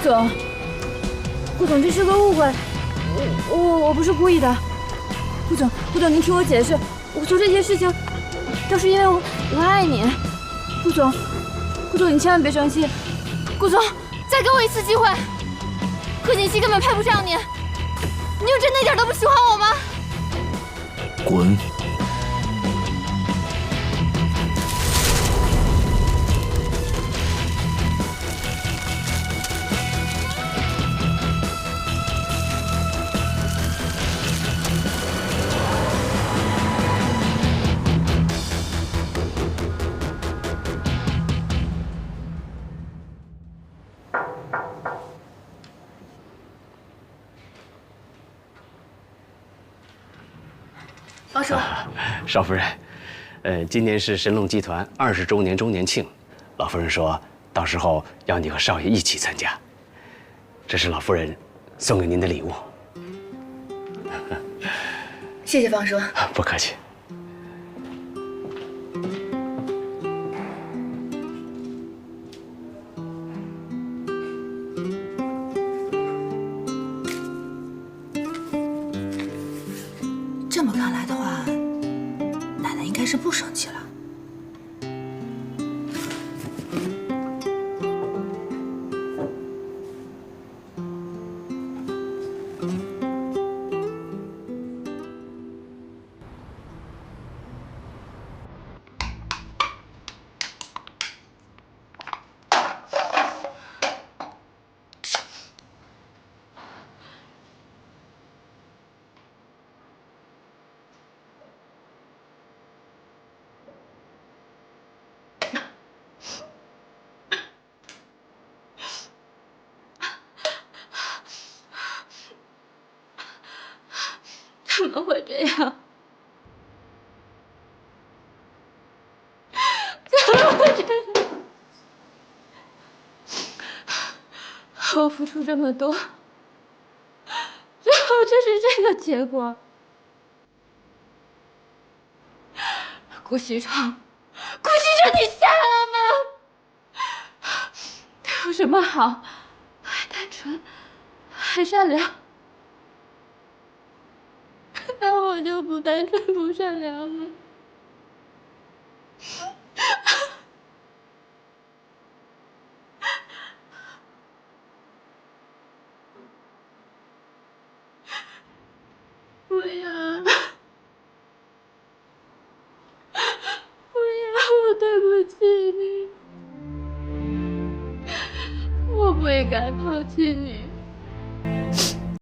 总，顾总，这是个误会，我不是故意的。顾总，您听我解释，我做这些事情都是因为我爱你。顾总，你千万别生气。顾总，再给我一次机会。贺锦熙根本配不上你，你就真的一点都不喜欢我吗？滚！王叔，少夫人，今年是神龙集团20周年周年庆，老夫人说到时候要你和少爷一起参加，这是老夫人送给您的礼物。谢谢方叔。不客气。这么看来的话，奶奶应该是不生气了。怎么会这样？怎么会这样？我付出这么多，最后就是这个结果。顾西城，你瞎了吗？对我这么好，还单纯，还善良。那我就不单纯不善良了。不要，我对不起你，我不应该抛弃你。